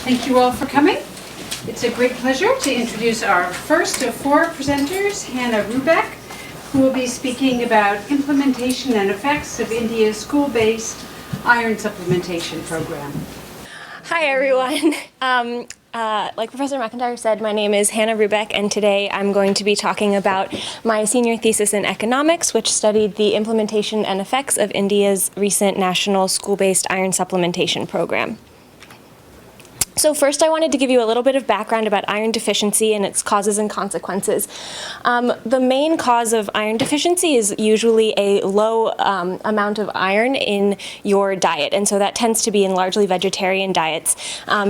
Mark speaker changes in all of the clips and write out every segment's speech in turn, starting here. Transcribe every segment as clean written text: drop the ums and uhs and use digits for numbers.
Speaker 1: Thank you all for coming. It's a great pleasure to introduce our first of four presenters, Hannah Ruebeck, who will be speaking about implementation and effects of India's school-based iron supplementation program.
Speaker 2: Hi, everyone. Like Professor McIntyre said, my name is Hannah Ruebeck, and today I'm going to be talking about my senior thesis in economics, which studied the implementation and effects of India's recent national school-based iron supplementation program. So first, I wanted to give you a little bit of background about iron deficiency and its causes and consequences. The main cause of iron deficiency is usually a low amount of iron in your diet, and so that tends to be in largely vegetarian diets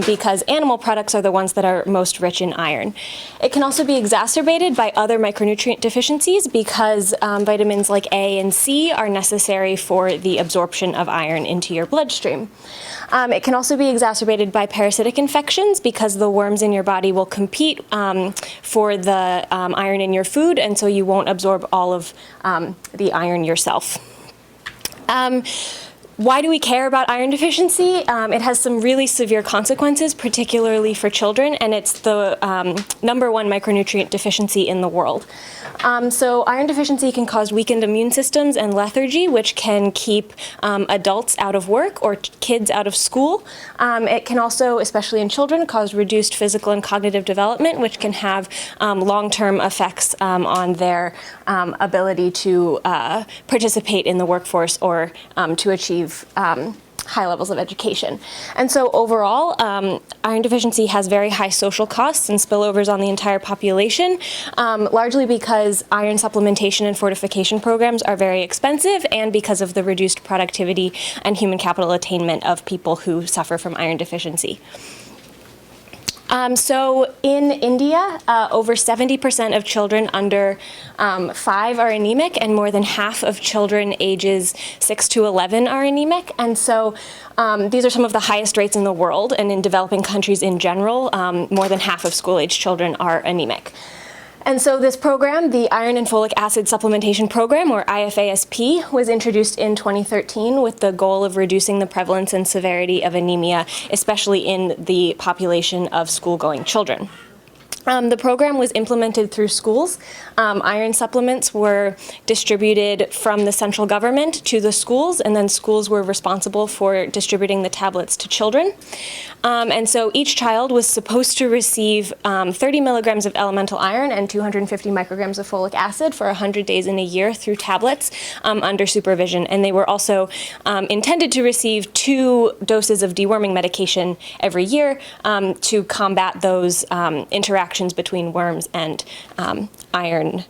Speaker 2: because animal products are the ones that are most rich in iron. It can also be exacerbated by other micronutrient deficiencies because vitamins like A and C are necessary for the absorption of iron into your bloodstream. It can also be exacerbated by parasitic infections because the worms in your body will compete for the iron in your food, and so you won't absorb all of the iron yourself. Why do we care about iron deficiency? It has some really severe consequences, particularly for children, and it's the #1 micronutrient deficiency in the world. So iron deficiency can cause weakened immune systems and lethargy, which can keep adults out of work or kids out of school. It can also, especially in children, cause reduced physical and cognitive development, which can have long-term effects on their ability to participate in the workforce or to achieve high levels of education. And so overall, iron deficiency has very high social costs and spillovers on the entire population, largely because iron supplementation and fortification programs are very expensive and because of the reduced productivity and human capital attainment of people who suffer from iron deficiency. So in India, over 70% of children under 5 are anemic, and more than half of children ages 6 to 11 are anemic. And so these are some of the highest rates in the world, and in developing countries in general, more than half of school-age children are anemic. And so this program, the Iron and Folic Acid Supplementation Program, or IFASP, was introduced in 2013 with the goal of reducing the prevalence and severity of anemia, especially in the population of school-going children. The program was implemented through schools. Iron supplements were distributed from the central government to the schools, and then schools were responsible for distributing the tablets to children. And so each child was supposed to receive 30 milligrams of elemental iron and 250 micrograms of folic acid for 100 days in a year through tablets under supervision. And they were also intended to receive 2 doses of deworming medication every year to combat those interactions between worms and iron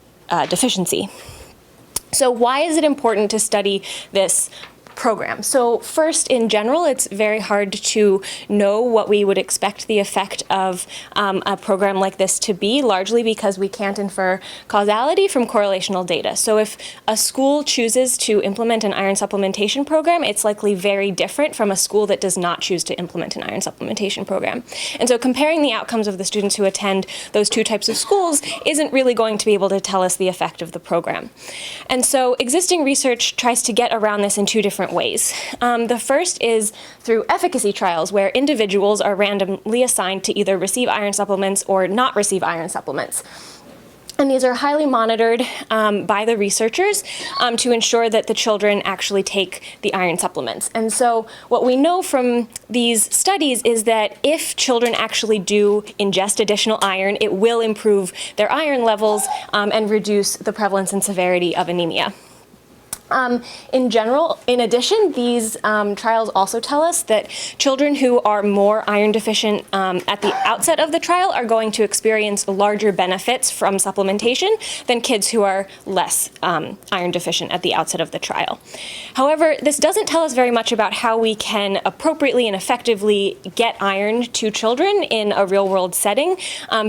Speaker 2: deficiency. So why is it important to study this program? So first, in general, it's very hard to know what we would expect the effect of a program like this to be, largely because we can't infer causality from correlational data. So if a school chooses to implement an iron supplementation program, it's likely very different from a school that does not choose to implement an iron supplementation program. And so comparing the outcomes of the students who attend those 2 types of schools isn't really going to be able to tell us the effect of the program. And so existing research tries to get around this in 2 different ways. The first is through efficacy trials, where individuals are randomly assigned to either receive iron supplements or not receive iron supplements. And these are highly monitored by the researchers to ensure that the children actually take the iron supplements. And so what we know from these studies is that if children actually do ingest additional iron, it will improve their iron levels and reduce the prevalence and severity of anemia. In general, in addition, these trials also tell us that children who are more iron deficient at the outset of the trial are going to experience larger benefits from supplementation than kids who are less iron deficient at the outset of the trial. However, this doesn't tell us very much about how we can appropriately and effectively get iron to children in a real-world setting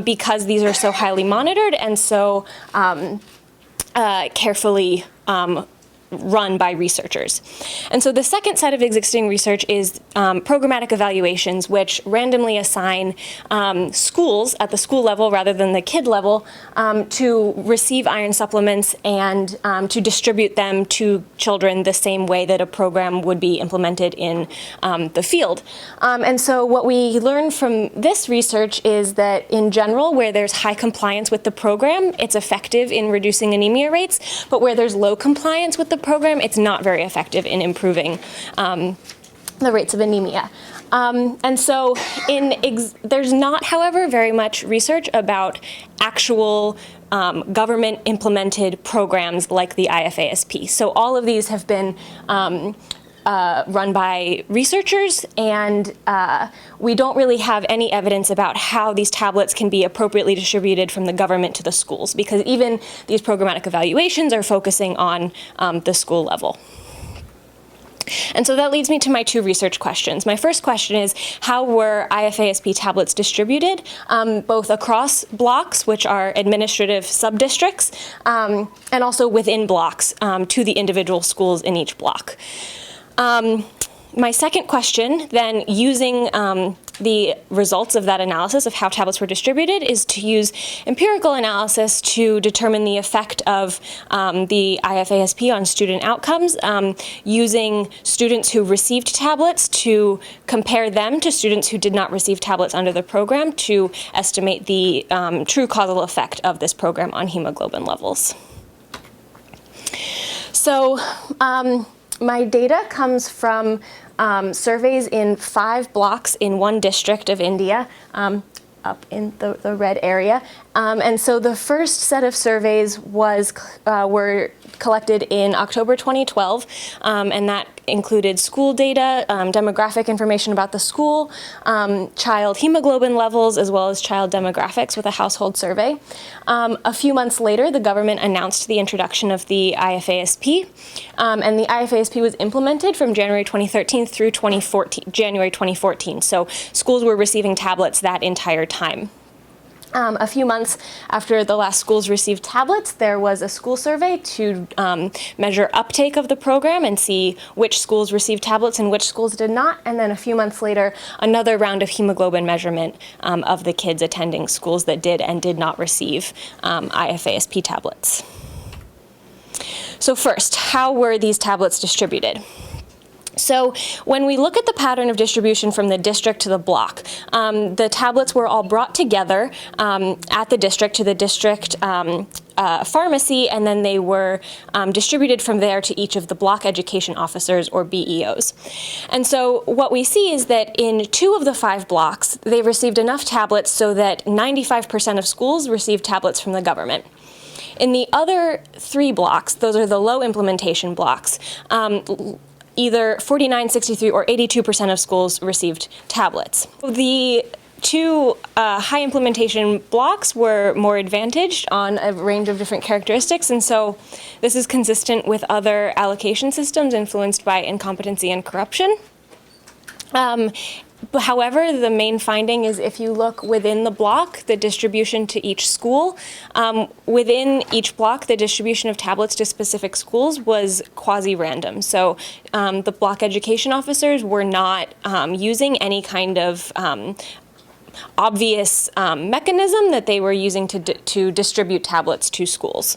Speaker 2: because these are so highly monitored and so carefully run by researchers. And so the second set of existing research is programmatic evaluations, which randomly assign schools at the school level rather than the kid level to receive iron supplements and to distribute them to children the same way that a program would be implemented in the field. And so what we learned from this research is that in general, where there's high compliance with the program, it's effective in reducing anemia rates, but where there's low compliance with the program, it's not very effective in improving the rates of anemia. And so there's not, however, very much research about actual government-implemented programs like the IFASP. So all of these have been run by researchers, and we don't really have any evidence about how these tablets can be appropriately distributed from the government to the schools, because even these programmatic evaluations are focusing on the school level. And so that leads me to my two research questions. My first question is, how were IFASP tablets distributed, both across blocks, which are administrative sub-districts, and also within blocks to the individual schools in each block? My second question, then, using the results of that analysis of how tablets were distributed, is to use empirical analysis to determine the effect of the IFASP on student outcomes, using students who received tablets to compare them to students who did not receive tablets under the program to estimate the true causal effect of this program on hemoglobin levels. So, my data comes from surveys in 5 blocks in one district of India, up in the red area. And so the first set of surveys were collected in October 2012, and that included school data, demographic information about the school, child hemoglobin levels, as well as child demographics with a household survey. A few months later, the government announced the introduction of the IFASP, and the IFASP was implemented from January 2013 through January 2014. So schools were receiving tablets that entire time. A few months after the last schools received tablets, there was a school survey to measure uptake of the program and see which schools received tablets and which schools did not. And then a few months later, another round of hemoglobin measurement of the kids attending schools that did and did not receive IFASP tablets. So first, how were these tablets distributed? So when we look at the pattern of distribution from the district to the block, the tablets were all brought together at the district to the district pharmacy, and then they were distributed from there to each of the block education officers, or BEOs. And so what we see is that in 2 of the 5 blocks, they received enough tablets so that 95% of schools received tablets from the government. In the other 3 blocks, those are the low implementation blocks, either 49, 63, or 82% of schools received tablets. The 2 high implementation blocks were more advantaged on a range of different characteristics, and so this is consistent with other allocation systems influenced by incompetency and corruption. However, the main finding is if you look within the block, the distribution to each school, within each block, the distribution of tablets to specific schools was quasi-random. So the block education officers were not using any kind of obvious mechanism that they were using to distribute tablets to schools.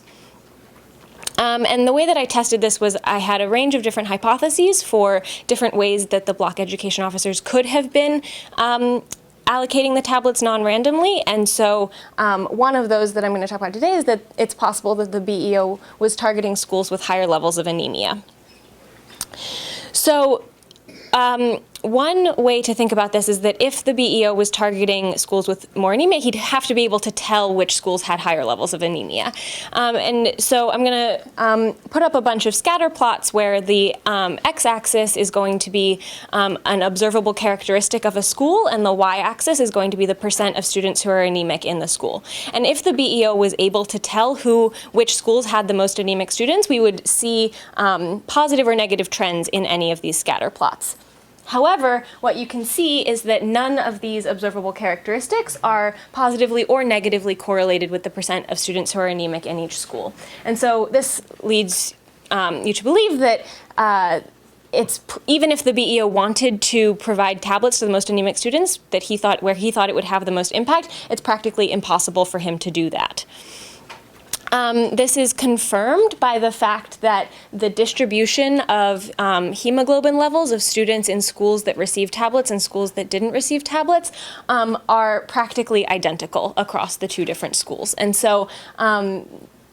Speaker 2: And the way that I tested this was I had a range of different hypotheses for different ways that the block education officers could have been allocating the tablets non-randomly. And so one of those that I'm going to talk about today is that it's possible that the BEO was targeting schools with higher levels of anemia. So one way to think about this is that if the BEO was targeting schools with more anemia, he'd have to be able to tell which schools had higher levels of anemia. And so I'm going to put up a bunch of scatter plots where the x-axis is going to be an observable characteristic of a school, and the y-axis is going to be the percent of students who are anemic in the school. And if the BEO was able to tell which schools had the most anemic students, we would see positive or negative trends in any of these scatter plots. However, what you can see is that none of these observable characteristics are positively or negatively correlated with the percent of students who are anemic in each school. And so this leads you to believe that even if the BEO wanted to provide tablets to the most anemic students where he thought it would have the most impact, it's practically impossible for him to do that. This is confirmed by the fact that the distribution of hemoglobin levels of students in schools that received tablets and schools that didn't receive tablets are practically identical across the two different schools. And so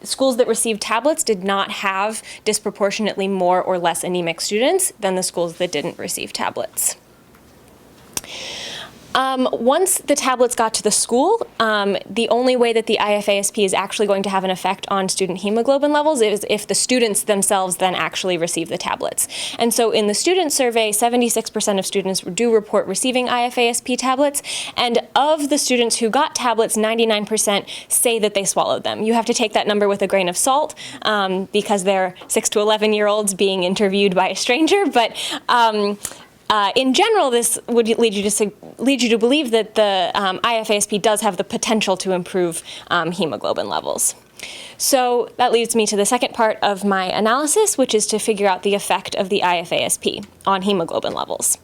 Speaker 2: schools that received tablets did not have disproportionately more or less anemic students than the schools that didn't receive tablets. Once the tablets got to the school, the only way that the IFASP is actually going to have an effect on student hemoglobin levels is if the students themselves then actually receive the tablets. And so in the student survey, 76% of students do report receiving IFASP tablets, and of the students who got tablets, 99% say that they swallowed them. You have to take that number with a grain of salt because they're 6 to 11-year-olds being interviewed by a stranger, but in general, this would lead you to believe that the IFASP does have the potential to improve hemoglobin levels. So that leads me to the second part of my analysis, which is to figure out the effect of the IFASP on hemoglobin levels.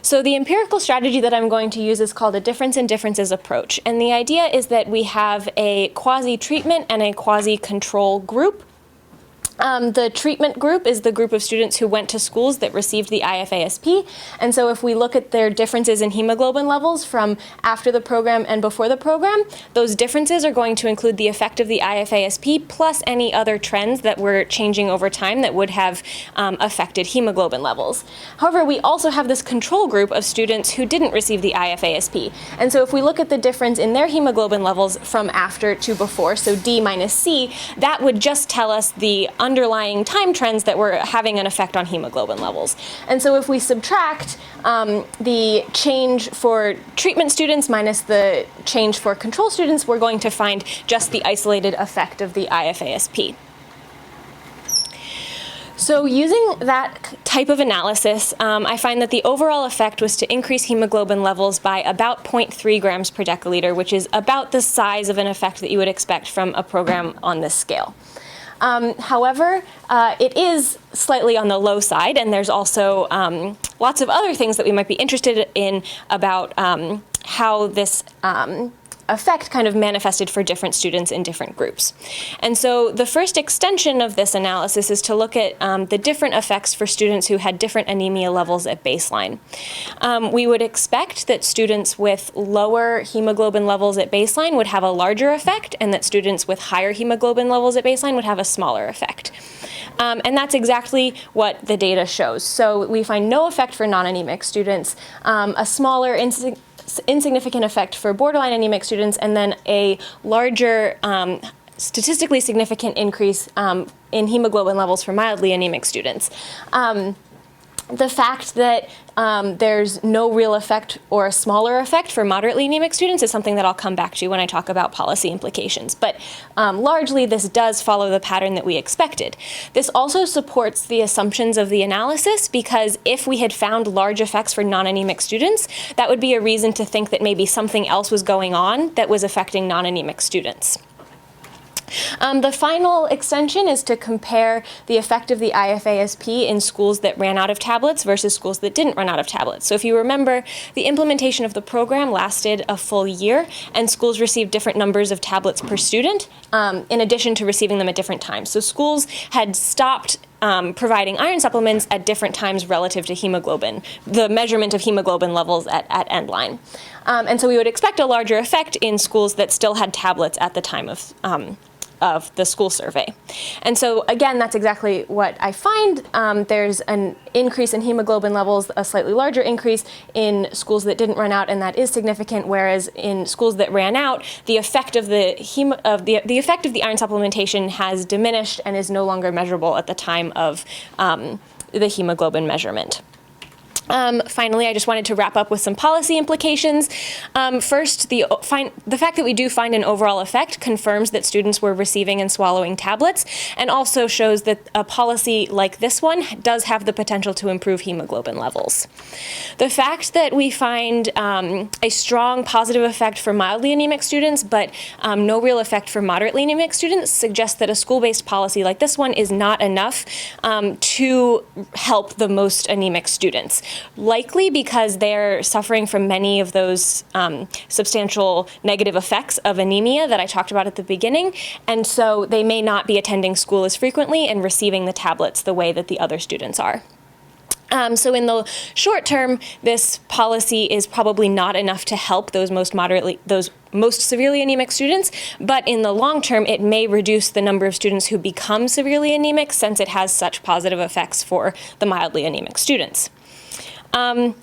Speaker 2: So the empirical strategy that I'm going to use is called a difference in differences approach. And the idea is that we have a quasi-treatment and a quasi-control group. The treatment group is the group of students who went to schools that received the IFASP. And so if we look at their differences in hemoglobin levels from after the program and before the program, those differences are going to include the effect of the IFASP plus any other trends that were changing over time that would have affected hemoglobin levels. However, we also have this control group of students who didn't receive the IFASP. And so if we look at the difference in their hemoglobin levels from after to before, so D minus C, that would just tell us the underlying time trends that were having an effect on hemoglobin levels. And so if we subtract the change for treatment students minus the change for control students, we're going to find just the isolated effect of the IFASP. So using that type of analysis, I find that the overall effect was to increase hemoglobin levels by about 0.3 grams per deciliter, which is about the size of an effect that you would expect from a program on this scale. However, it is slightly on the low side, and there's also lots of other things that we might be interested in about how this effect kind of manifested for different students in different groups. And so the first extension of this analysis is to look at the different effects for students who had different anemia levels at baseline. We would expect that students with lower hemoglobin levels at baseline would have a larger effect, and that students with higher hemoglobin levels at baseline would have a smaller effect. And that's exactly what the data shows. So we find no effect for non-anemic students, a smaller insignificant effect for borderline anemic students, and then a larger statistically significant increase in hemoglobin levels for mildly anemic students. The fact that there's no real effect or a smaller effect for moderately anemic students is something that I'll come back to when I talk about policy implications. But largely, this does follow the pattern that we expected. This also supports the assumptions of the analysis, because if we had found large effects for non-anemic students, that would be a reason to think that maybe something else was going on that was affecting non-anemic students. The final extension is to compare the effect of the IFASP in schools that ran out of tablets versus schools that didn't run out of tablets. So if you remember, the implementation of the program lasted a full year, and schools received different numbers of tablets per student, in addition to receiving them at different times. So schools had stopped providing iron supplements at different times relative to hemoglobin, the measurement of hemoglobin levels at end line. And so we would expect a larger effect in schools that still had tablets at the time of the school survey. And so again, that's exactly what I find. There's an increase in hemoglobin levels, a slightly larger increase in schools that didn't run out, and that is significant, whereas in schools that ran out, the effect of the effect of the iron supplementation has diminished and is no longer measurable at the time of the hemoglobin measurement. Finally, I just wanted to wrap up with some policy implications. First, the fact that we do find an overall effect confirms that students were receiving and swallowing tablets, and also shows that a policy like this one does have the potential to improve hemoglobin levels. The fact that we find a strong positive effect for mildly anemic students, but no real effect for moderately anemic students suggests that a school-based policy like this one is not enough to help the most anemic students. Likely because they're suffering from many of those substantial negative effects of anemia that I talked about at the beginning, and so they may not be attending school as frequently and receiving the tablets the way that the other students are. So in the short term, this policy is probably not enough to help those most severely anemic students, but in the long term, it may reduce the number of students who become severely anemic since it has such positive effects for the mildly anemic students.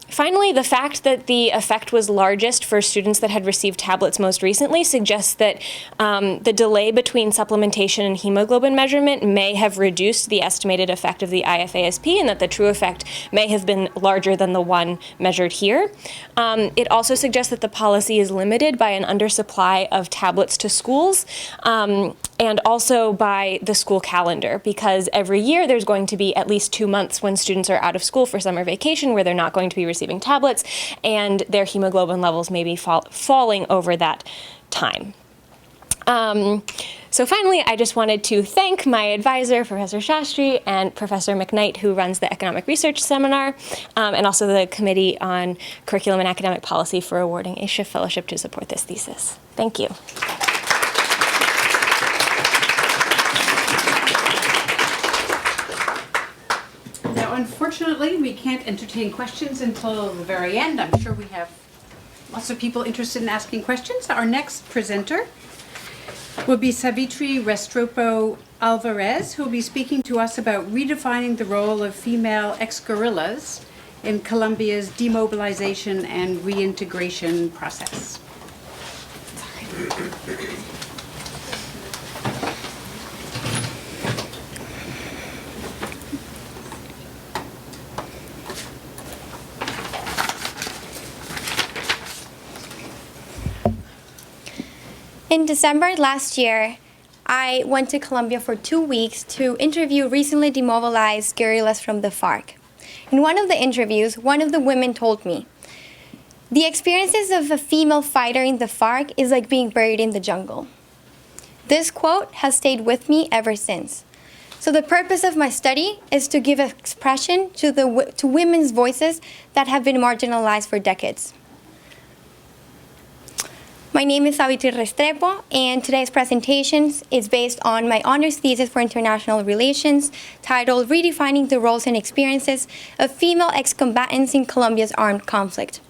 Speaker 2: Finally, the fact that the effect was largest for students that had received tablets most recently suggests that the delay between supplementation and hemoglobin measurement may have reduced the estimated effect of the IFASP, and that the true effect may have been larger than the one measured here. It also suggests that the policy is limited by an undersupply of tablets to schools, and also by the school calendar, because every year there's going to be at least 2 months when students are out of school for summer vacation where they're not going to be receiving tablets, and their hemoglobin levels may be falling over that time. So finally, I just wanted to thank my advisor, Professor Shastri, and Professor McKnight, who runs the Economic Research Seminar, and also the Committee on Curriculum and Academic Policy for awarding a Schiff Fellowship to support this thesis. Thank you.
Speaker 1: Now, unfortunately, we can't entertain questions until the very end. I'm sure we have lots of people interested in asking questions. Our next presenter will be Savitri Restrepo Alvarez, who will be speaking to us about redefining the role of female ex-guerrillas in Colombia's demobilization and reintegration process.
Speaker 3: In December last year, I went to Colombia for 2 weeks to interview recently demobilized guerrillas from the FARC. In one of the interviews, one of the women told me, "The experiences of a female fighter in the FARC is like being buried in the jungle." This quote has stayed with me ever since. So the purpose of my study is to give expression to women's voices that have been marginalized for decades. My name is Savitri Restrepo, and today's presentation is based on my honors thesis for international relations titled Redefining the Roles and Experiences of Female Ex-Combatants in Colombia's Armed Conflict.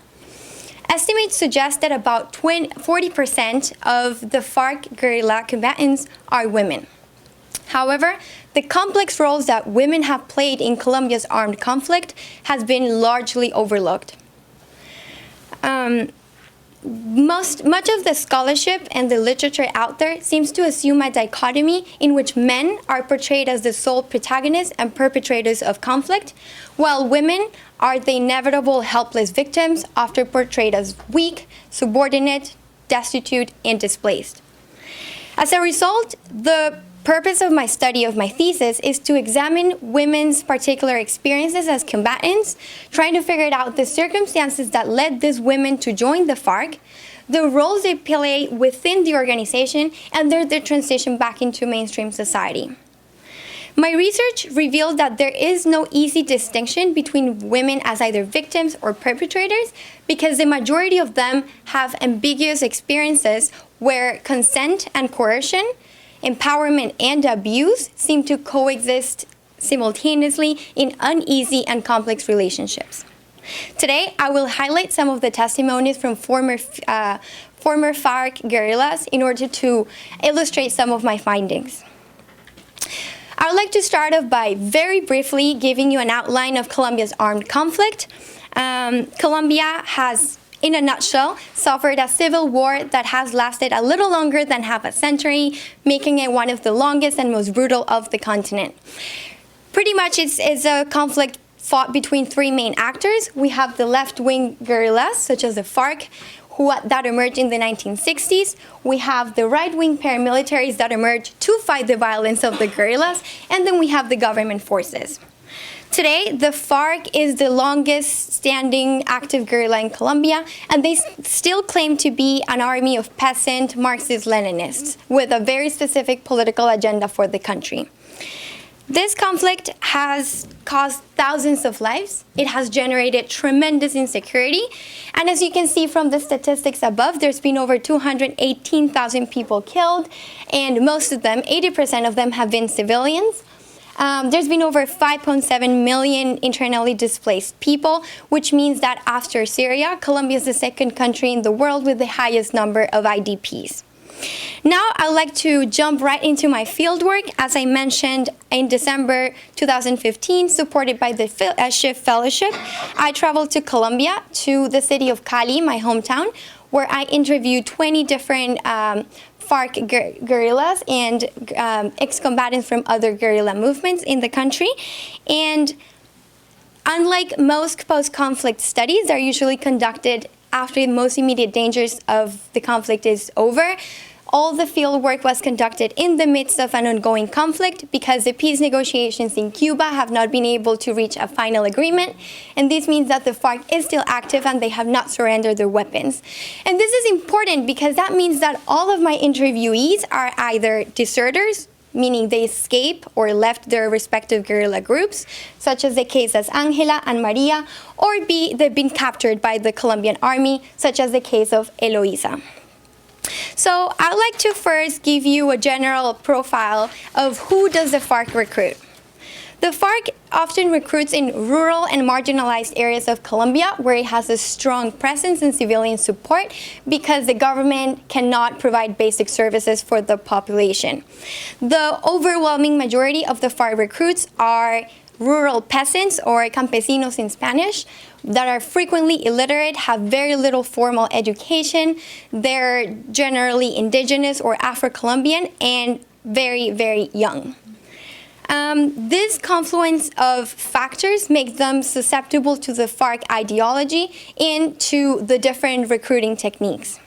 Speaker 3: Estimates suggest that about 40% of the FARC guerrilla combatants are women. However, the complex roles that women have played in Colombia's armed conflict has been largely overlooked. Much of the scholarship and the literature out there seems to assume a dichotomy in which men are portrayed as the sole protagonists and perpetrators of conflict, while women are the inevitable helpless victims, often portrayed as weak, subordinate, destitute, and displaced. As a result, the purpose of my study of my thesis is to examine women's particular experiences as combatants, trying to figure out the circumstances that led these women to join the FARC, the roles they play within the organization, and their transition back into mainstream society. My research revealed that there is no easy distinction between women as either victims or perpetrators, because the majority of them have ambiguous experiences where consent and coercion, empowerment and abuse seem to coexist simultaneously in uneasy and complex relationships. Today, I will highlight some of the testimonies from former FARC guerrillas in order to illustrate some of my findings. I would like to start off by very briefly giving you an outline of Colombia's armed conflict. Colombia has, in a nutshell, suffered a civil war that has lasted a little longer than half a century, making it one of the longest and most brutal of the continent. Pretty much it's a conflict fought between three main actors. We have the left-wing guerrillas, such as the FARC, that emerged in the 1960s. We have the right-wing paramilitaries that emerged to fight the violence of the guerrillas, and then we have the government forces. Today, the FARC is the longest standing active guerrilla in Colombia, and they still claim to be an army of peasant Marxist-Leninists with a very specific political agenda for the country. This conflict has caused thousands of lives. It has generated tremendous insecurity. And as you can see from the statistics above, there's been over 218,000 people killed, and most of them, 80% of them, have been civilians. There's been over 5.7 million internally displaced people, which means that after Syria, Colombia is the second country in the world with the highest number of IDPs. Now I'd like to jump right into my fieldwork. As I mentioned, in December 2015, supported by the SHIFT Fellowship, I traveled to Colombia, to the city of Cali, my hometown, where I interviewed 20 different FARC guerrillas and ex-combatants from other guerrilla movements in the country. And unlike most post-conflict studies, they're usually conducted after the most immediate dangers of the conflict is over. All the field work was conducted in the midst of an ongoing conflict because the peace negotiations in Cuba have not been able to reach a final agreement. And this means that the FARC is still active and they have not surrendered their weapons. And this is important because that means that all of my interviewees are either deserters, meaning they escaped or left their respective guerrilla groups, such as the case as Angela and Maria, or B, they've been captured by the Colombian army, such as the case of Eloisa. So I'd like to first give you a general profile of who does the FARC recruit. The FARC often recruits in rural and marginalized areas of Colombia where it has a strong presence and civilian support because the government cannot provide basic services for the population. The overwhelming majority of the FARC recruits are rural peasants, or campesinos in Spanish, that are frequently illiterate, have very little formal education. They're generally indigenous or Afro-Colombian and very, very young. This confluence of factors make them susceptible to the FARC ideology and to the different recruiting techniques.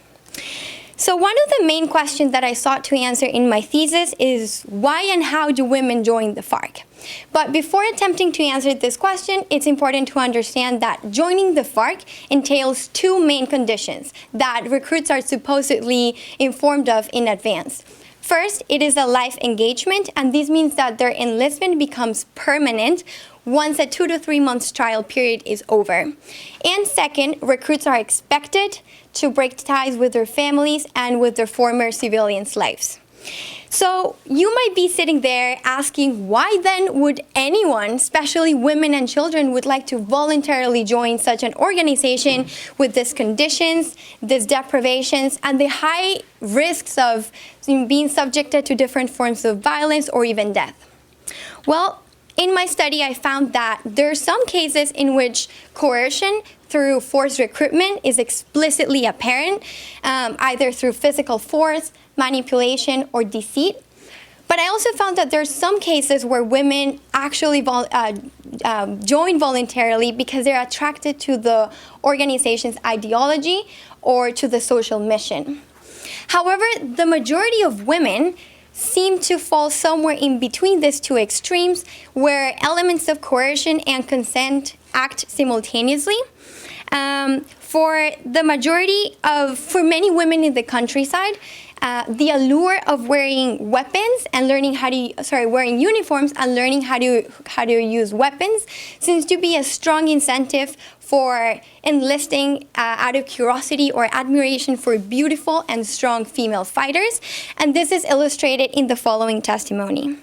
Speaker 3: So one of the main questions that I sought to answer in my thesis is why and how do women join the FARC? But before attempting to answer this question, it's important to understand that joining the FARC entails two main conditions that recruits are supposedly informed of in advance. First, it is a life engagement, and this means that their enlistment becomes permanent once a 2 to 3 months trial period is over. And second, recruits are expected to break ties with their families and with their former civilians' lives. So you might be sitting there asking why then would anyone, especially women and children, would like to voluntarily join such an organization with these conditions, these deprivations, and the high risks of being subjected to different forms of violence or even death? Well, in my study, I found that there are some cases in which coercion through forced recruitment is explicitly apparent, either through physical force, manipulation, or deceit. But I also found that there are some cases where women actually join voluntarily because they're attracted to the organization's ideology or to the social mission. However, the majority of women seem to fall somewhere in between these two extremes, where elements of coercion and consent act simultaneously. For many women in the countryside, the allure of wearing weapons and wearing uniforms and learning how to use weapons seems to be a strong incentive for enlisting out of curiosity or admiration for beautiful and strong female fighters, and this is illustrated in the following testimony.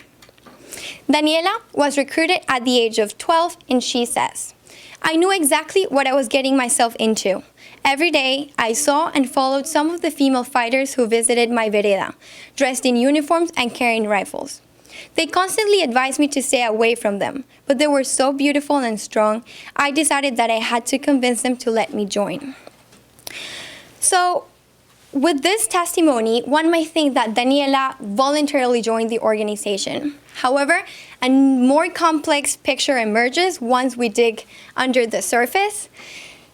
Speaker 3: Daniela was recruited at the age of 12, and she says, "I knew exactly what I was getting myself into. Every day, I saw and followed some of the female fighters who visited my vereda, dressed in uniforms and carrying rifles. They constantly advised me to stay away from them, but they were so beautiful and strong, I decided that I had to convince them to let me join." So, with this testimony, one might think that Daniela voluntarily joined the organization. However, a more complex picture emerges once we dig under the surface.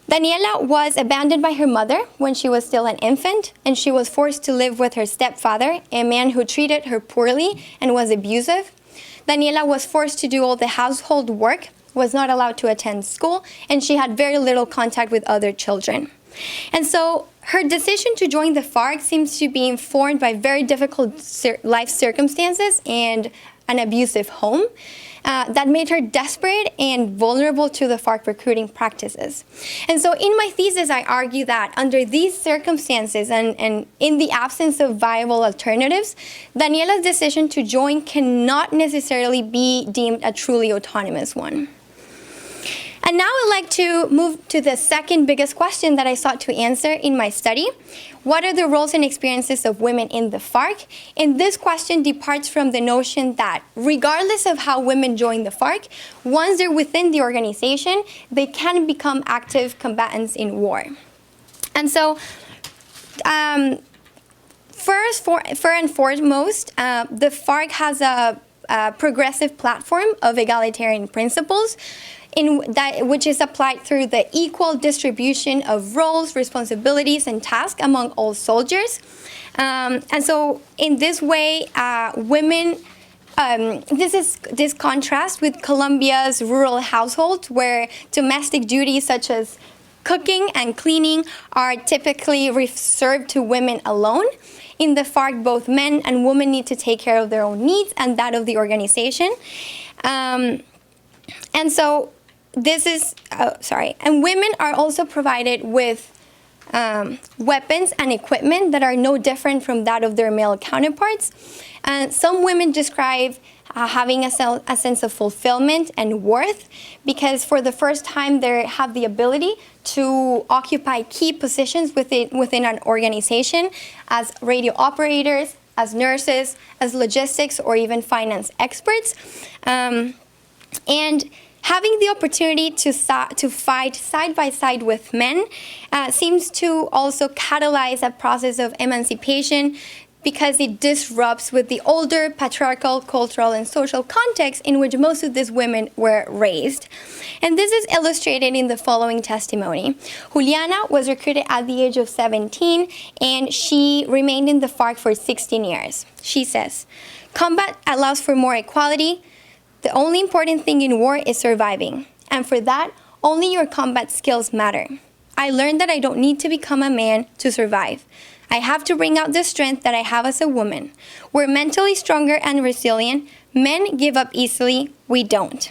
Speaker 3: Daniela was abandoned by her mother when she was still an infant, and she was forced to live with her stepfather, a man who treated her poorly and was abusive. Daniela was forced to do all the household work, was not allowed to attend school, and she had very little contact with other children. And so her decision to join the FARC seems to be informed by very difficult life circumstances and an abusive home that made her desperate and vulnerable to the FARC recruiting practices. And so in my thesis, I argue that under these circumstances and in the absence of viable alternatives, Daniela's decision to join cannot necessarily be deemed a truly autonomous one. And now I'd like to move to the second biggest question that I sought to answer in my study. What are the roles and experiences of women in the FARC? And this question departs from the notion that regardless of how women join the FARC, once they're within the organization, they can become active combatants in war. And so, first and foremost, the FARC has a progressive platform of egalitarian principles, which is applied through the equal distribution of roles, responsibilities, and tasks among all soldiers. And so in this way, women, this contrasts with Colombia's rural households, where domestic duties such as cooking and cleaning are typically reserved to women alone. In the FARC, both men and women need to take care of their own needs and that of the organization. And so and women are also provided with weapons and equipment that are no different from that of their male counterparts. Some women describe having a sense of fulfillment and worth because for the first time they have the ability to occupy key positions within an organization as radio operators, as nurses, as logistics, or even finance experts. And having the opportunity to fight side by side with men seems to also catalyze a process of emancipation because it disrupts with the older patriarchal, cultural, and social context in which most of these women were raised. And this is illustrated in the following testimony. Juliana was recruited at the age of 17, and she remained in the FARC for 16 years. She says, "Combat allows for more equality. The only important thing in war is surviving. And for that, only your combat skills matter. I learned that I don't need to become a man to survive. I have to bring out the strength that I have as a woman. We're mentally stronger and resilient. Men give up easily. We don't."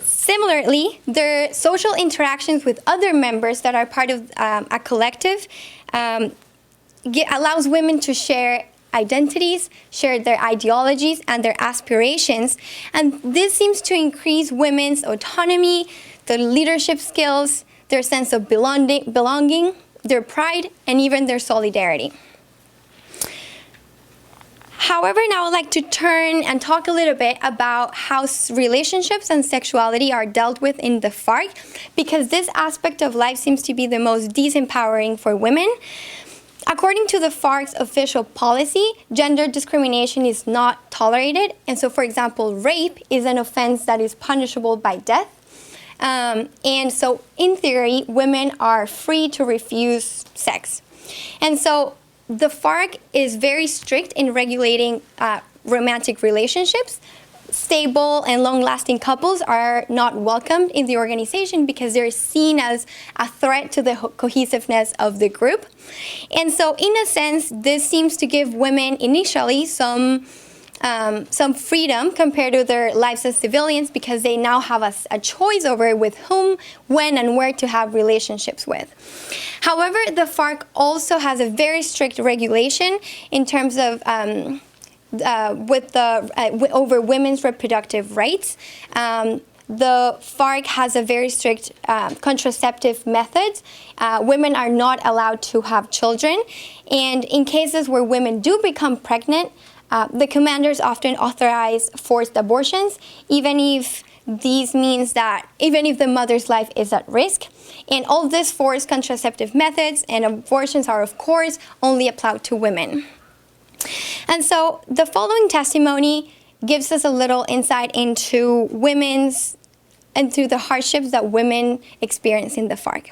Speaker 3: Similarly, their social interactions with other members that are part of a collective allows women to share identities, share their ideologies and their aspirations. And this seems to increase women's autonomy, their leadership skills, their sense of belonging, their pride, and even their solidarity. However, now I'd like to turn and talk a little bit about how relationships and sexuality are dealt with in the FARC, because this aspect of life seems to be the most disempowering for women. According to the FARC's official policy, gender discrimination is not tolerated. And so, for example, rape is an offense that is punishable by death. And so, in theory, women are free to refuse sex. And so, the FARC is very strict in regulating romantic relationships. Stable and long-lasting couples are not welcomed in the organization because they're seen as a threat to the cohesiveness of the group. And so, in a sense, this seems to give women initially some freedom compared to their lives as civilians because they now have a choice over with whom, when, and where to have relationships with. However, the FARC also has a very strict regulation in terms of over women's reproductive rights. The FARC has a very strict contraceptive methods. Women are not allowed to have children. And in cases where women do become pregnant, the commanders often authorize forced abortions, even if the mother's life is at risk. And all these forced contraceptive methods and abortions are, of course, only applied to women. And so the following testimony gives us a little insight into the hardships that women experience in the FARC.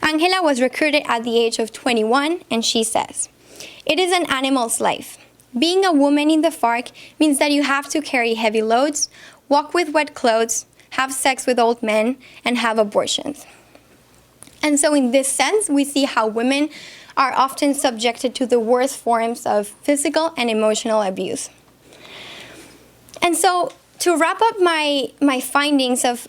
Speaker 3: Angela was recruited at the age of 21, and she says, "It is an animal's life. Being a woman in the FARC means that you have to carry heavy loads, walk with wet clothes, have sex with old men, and have abortions." And so in this sense, we see how women are often subjected to the worst forms of physical and emotional abuse. And so to wrap up my findings of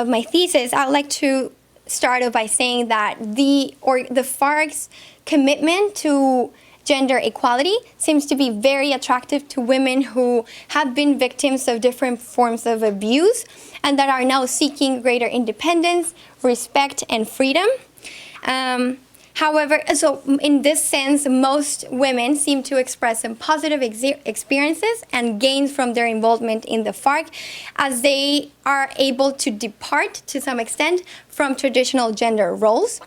Speaker 3: my thesis, I would like to start off by saying that the FARC's commitment to gender equality seems to be very attractive to women who have been victims of different forms of abuse and that are now seeking greater independence, respect, and freedom. However, so in this sense, most women seem to express some positive experiences and gains from their involvement in the FARC as they are able to depart, to some extent, from traditional gender roles.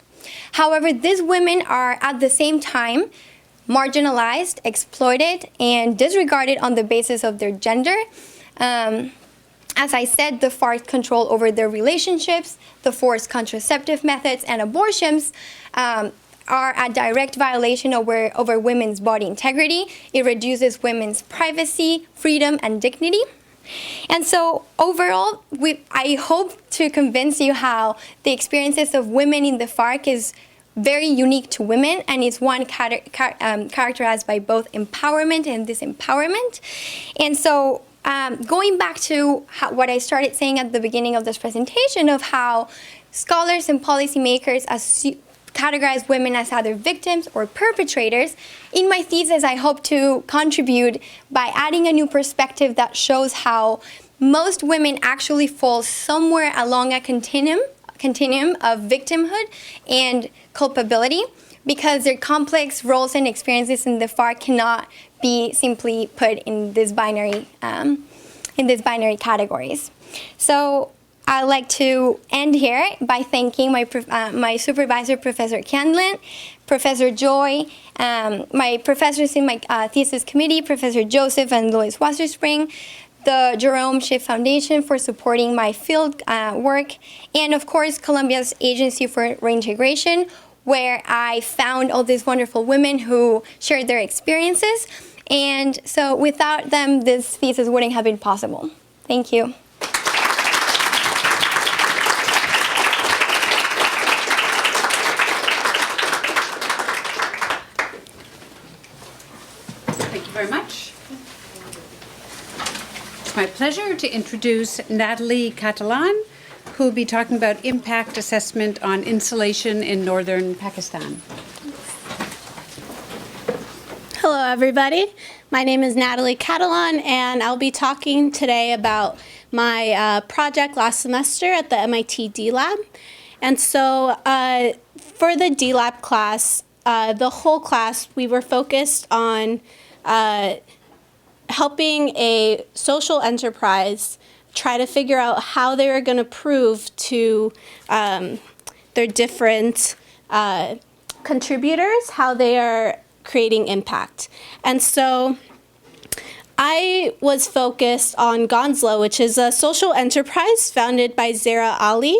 Speaker 3: However, these women are at the same time marginalized, exploited, and disregarded on the basis of their gender. As I said, the FARC control over their relationships, the forced contraceptive methods, and abortions are a direct violation over women's body integrity. It reduces women's privacy, freedom, and dignity. And so overall, I hope to convince you how the experiences of women in the FARC is very unique to women, and it's one characterized by both empowerment and disempowerment. And so going back to what I started saying at the beginning of this presentation of how scholars and policymakers categorize women as either victims or perpetrators, in my thesis I hope to contribute by adding a new perspective that shows how most women actually fall somewhere along a continuum of victimhood and culpability, because their complex roles and experiences in the FARC cannot be simply put in these binary categories. So I'd like to end here by thanking my supervisor, Professor Candlin, Professor Joy, my professors in my thesis committee, Professor Joseph and Lois Wasserspring, the Jerome Schiff Foundation for supporting my field work, and of course Colombia's Agency for Reintegration, where I found all these wonderful women who shared their experiences. And so without them, this thesis wouldn't have been possible. Thank you.
Speaker 1: Thank you very much. It's my pleasure to introduce Natalie Catalan, who will be talking about impact assessment on insulation in northern Pakistan.
Speaker 4: Hello, everybody. My name is Natalie Catalan, and I'll be talking today about my project last semester at the MIT D-Lab. And so for the D-Lab class, the whole class, we were focused on helping a social enterprise try to figure out how they were going to prove to their different contributors how they are creating impact. And so I was focused on Gonzla, which is a social enterprise founded by Zara Ali,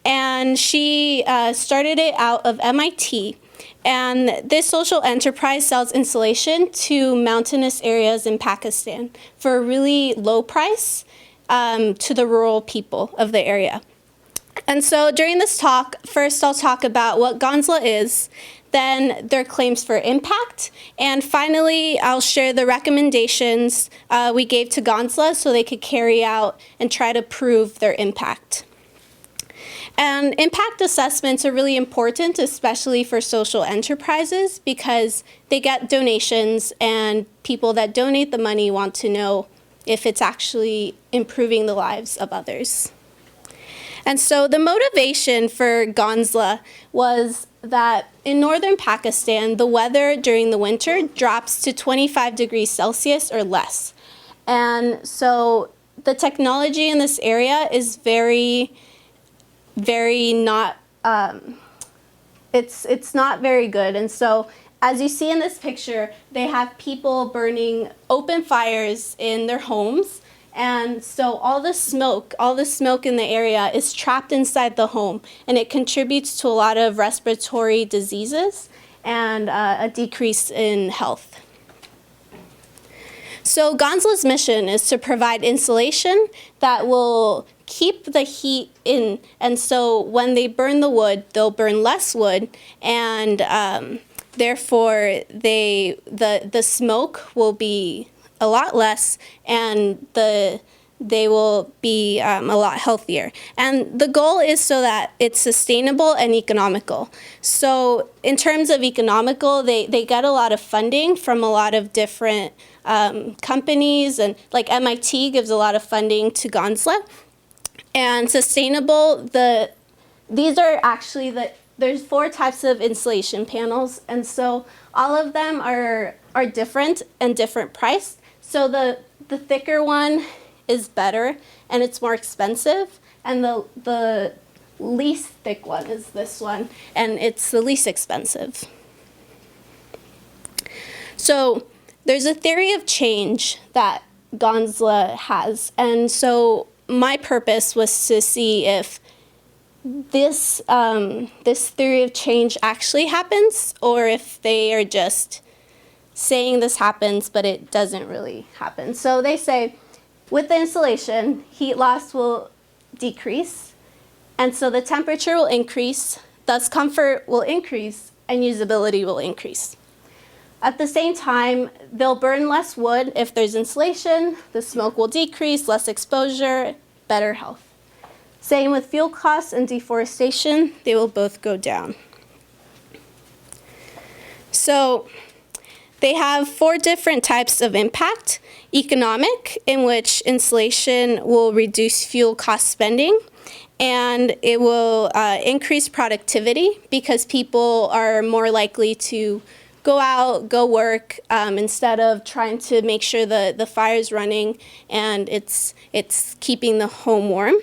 Speaker 4: and she started it out of MIT. And this social enterprise sells insulation to mountainous areas in Pakistan for a really low price to the rural people of the area. And so during this talk, first I'll talk about what Gonzla is, then their claims for impact, and finally I'll share the recommendations we gave to Gonzla so they could carry out and try to prove their impact. And impact assessments are really important, especially for social enterprises, because they get donations and people that donate the money want to know if it's actually improving the lives of others. And so the motivation for Gonzla was that in northern Pakistan, the weather during the winter drops to 25 degrees Celsius or less. And so the technology in this area is very not, it's not very good. And so as you see in this picture, they have people burning open fires in their homes. And so all the smoke in the area is trapped inside the home, and it contributes to a lot of respiratory diseases and a decrease in health. So Gonzla's mission is to provide insulation that will keep the heat in, and so when they burn the wood, they'll burn less wood, and therefore the smoke will be a lot less, and they will be a lot healthier. And the goal is so that it's sustainable and economical. So in terms of economical, they get a lot of funding from a lot of different companies, and like MIT gives a lot of funding to Gonzla. And sustainable, these are actually there's 4 types of insulation panels, and so all of them are different and different priced. So the thicker one is better and it's more expensive, and the least thick one is this one, and it's the least expensive. So there's a theory of change that Gonzla has, and so my purpose was to see if this theory of change actually happens, or if they are just saying this happens, but it doesn't really happen. So they say, with the insulation, heat loss will decrease, and so the temperature will increase, thus comfort will increase, and usability will increase. At the same time, they'll burn less wood if there's insulation, the smoke will decrease, less exposure, better health. Same with fuel costs and deforestation, they will both go down. So they have 4 different types of impact. Economic, in which insulation will reduce fuel cost spending, and it will increase productivity because people are more likely to go out, go work, instead of trying to make sure the fire's running and it's keeping the home warm.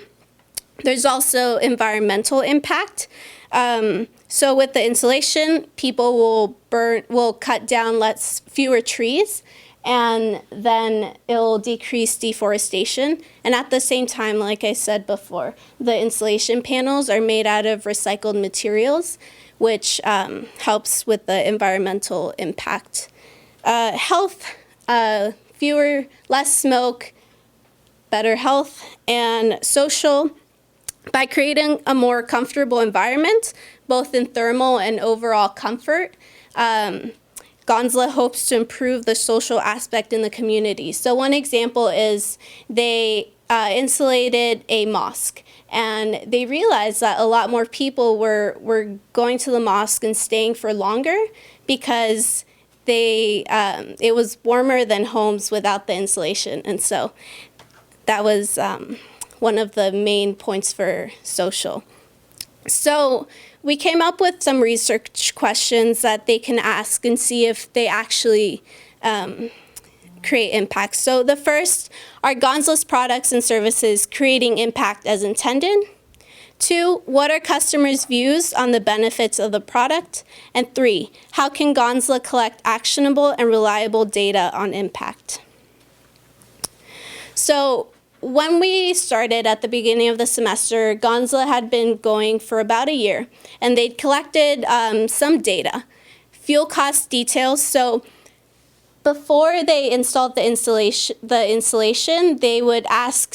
Speaker 4: There's also environmental impact. So with the insulation, people will cut down fewer trees, and then it'll decrease deforestation. And at the same time, like I said before, the insulation panels are made out of recycled materials, which helps with the environmental impact. Health, less smoke, better health, and social. By creating a more comfortable environment, both in thermal and overall comfort, Gonzla hopes to improve the social aspect in the community. So one example is they insulated a mosque, and they realized that a lot more people were going to the mosque and staying for longer because it was warmer than homes without the insulation. And so that was one of the main points for social. So we came up with some research questions that they can ask and see if they actually create impact. So the first, are Gonzla's products and services creating impact as intended? 2, what are customers' views on the benefits of the product? And 3, how can Gonzla collect actionable and reliable data on impact? So when we started at the beginning of the semester, Gonzla had been going for about a year, and they'd collected some data. Fuel cost details. So before they installed the insulation, they would ask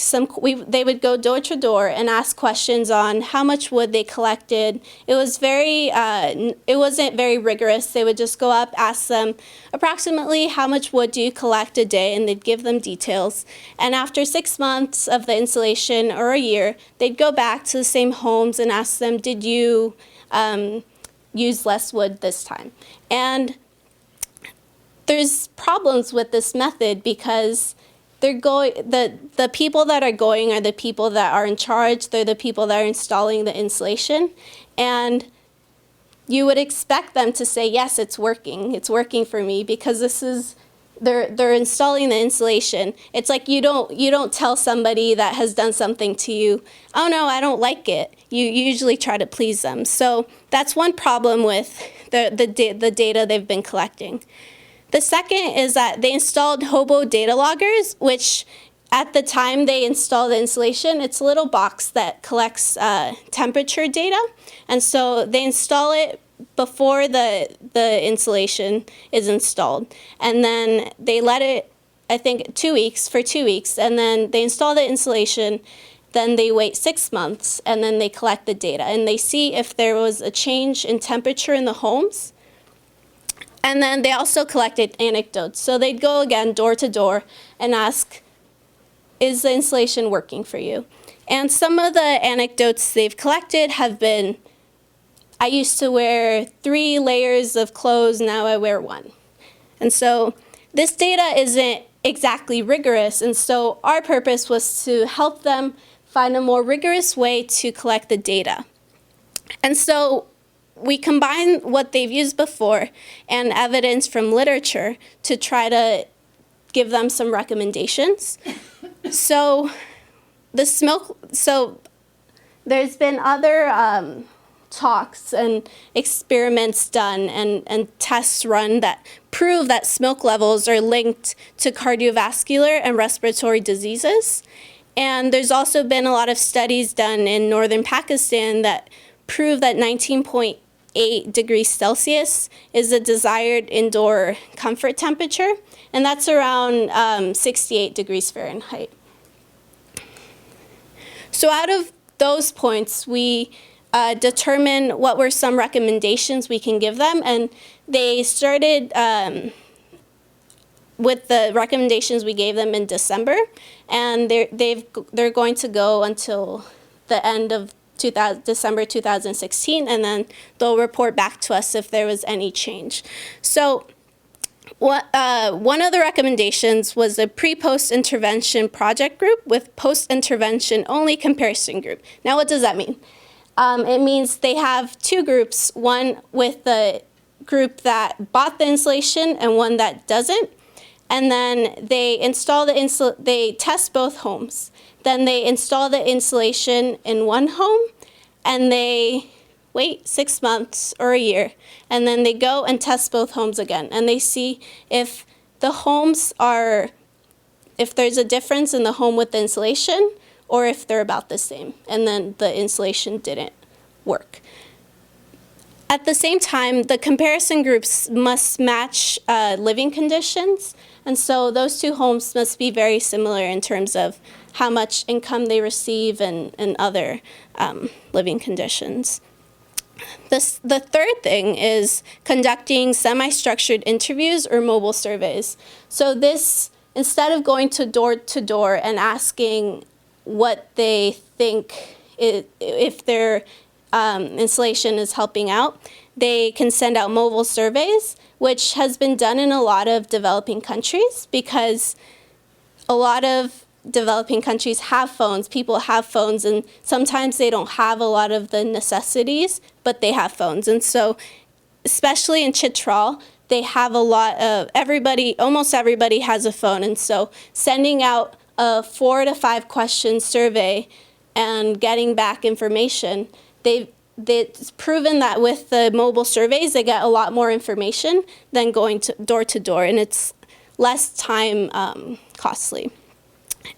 Speaker 4: they would go door to door and ask questions on how much wood they collected. It wasn't very rigorous. They would just go up, ask them approximately how much wood do you collect a day, and they'd give them details. And after 6 months of the installation or a year, they'd go back to the same homes and ask them, did you use less wood this time? And there's problems with this method because the people that are going are the people that are in charge. They're the people that are installing the insulation. And you would expect them to say, yes, it's working for me, because this is they're installing the insulation. It's like you don't tell somebody that has done something to you, oh no, I don't like it. You usually try to please them. So that's one problem with the data they've been collecting. The second is that they installed hobo data loggers, which at the time they installed the insulation, it's a little box that collects temperature data. And so they install it before the insulation is installed. And then they let it, I think, 2 weeks, for 2 weeks. And then they install the insulation. Then they wait 6 months. And then they collect the data. And they see if there was a change in temperature in the homes. And then they also collected anecdotes. So they'd go again door to door and ask, is the insulation working for you? And some of the anecdotes they've collected have been, I used to wear 3 layers of clothes, now I wear 1. And so this data isn't exactly rigorous, and so our purpose was to help them find a more rigorous way to collect the data. And so we combine what they've used before and evidence from literature to try to give them some recommendations. So there's been other talks and experiments done and tests run that prove that smoke levels are linked to cardiovascular and respiratory diseases. And there's also been a lot of studies done in northern Pakistan that prove that 19.8 degrees Celsius is the desired indoor comfort temperature, and that's around 68 degrees Fahrenheit. So out of those points, we determine what were some recommendations we can give them, and they started with the recommendations we gave them in December, and they're going to go until the end of December 2016, and then they'll report back to us if there was any change. So one of the recommendations was a pre-post intervention project group with post-intervention only comparison group. Now, what does that mean? It means they have 2 groups, one with the group that bought the insulation and one that doesn't. And then they install they test both homes. Then they install the insulation in one home, and they wait 6 months or a year, and then they go and test both homes again, and they see if the homes if there's a difference in the home with the insulation, or if they're about the same, and then the insulation didn't work. At the same time, the comparison groups must match living conditions, and so those 2 homes must be very similar in terms of how much income they receive and other living conditions. The third thing is conducting semi-structured interviews or mobile surveys. So this, instead of going to door and asking what they think if their insulation is helping out, they can send out mobile surveys, which has been done in a lot of developing countries because a lot of developing countries have phones, people have phones, and sometimes they don't have a lot of the necessities, but they have phones. And so, especially in Chitral, they have a lot of, almost everybody has a phone. And so sending out a 4 to 5 question survey and getting back information, it's proven that with the mobile surveys, they get a lot more information than going to door, and it's less time costly.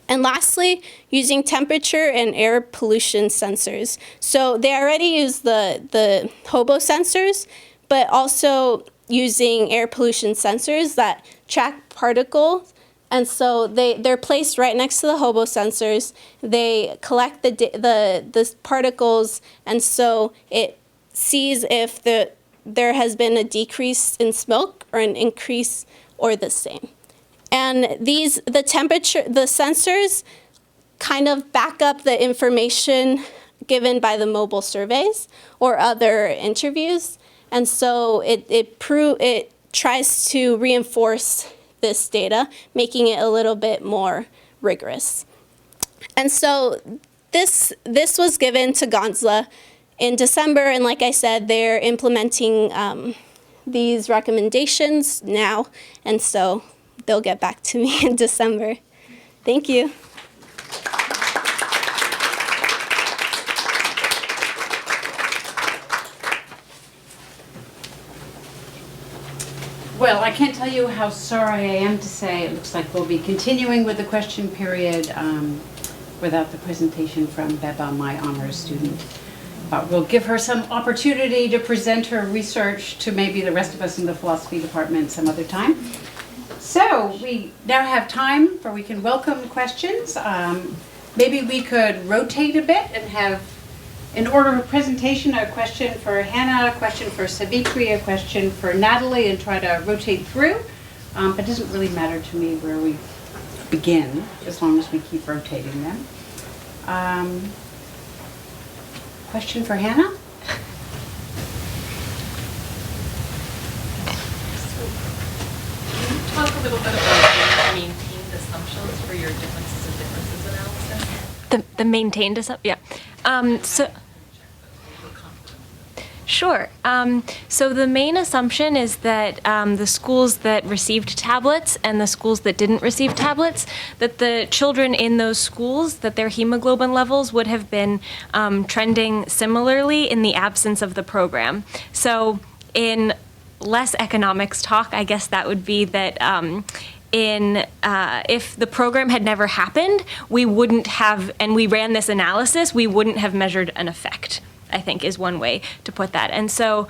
Speaker 4: And lastly, using temperature and air pollution sensors. So they already use the hobo sensors, but also using air pollution sensors that track particles. And so they're placed right next to the hobo sensors. They collect the particles, and so it sees if there has been a decrease in smoke or an increase or the same. And the sensors kind of back up the information given by the mobile surveys or other interviews. And so it tries to reinforce this data, making it a little bit more rigorous. And so this was given to Gonzla in December, and like I said, they're implementing these recommendations now, and so they'll get back to me in December. Thank you.
Speaker 1: Well, I can't tell you how sorry I am to say it looks like we'll be continuing with the question period without the presentation from Beba, my honors student. We'll give her some opportunity to present her research to maybe the rest of us in the philosophy department some other time. So we now have time we can welcome questions. Maybe we could rotate a bit and have, in order of presentation, a question for Hannah, a question for Savitri, a question for Natalie, and try to rotate through. But it doesn't really matter to me where we begin, as long as we keep rotating them. Question for Hannah?
Speaker 5: Talk a little bit about the maintained assumptions for your differences and differences analysis.
Speaker 2: The maintained assumption, yeah. Sure. So the main assumption is that the schools that received tablets and the schools that didn't receive tablets, that the children in those schools, that their hemoglobin levels would have been trending similarly in the absence of the program. So in less economics talk, I guess that would be that if the program had never happened, we wouldn't have, and we ran this analysis, we wouldn't have measured an effect, I think is one way to put that. And so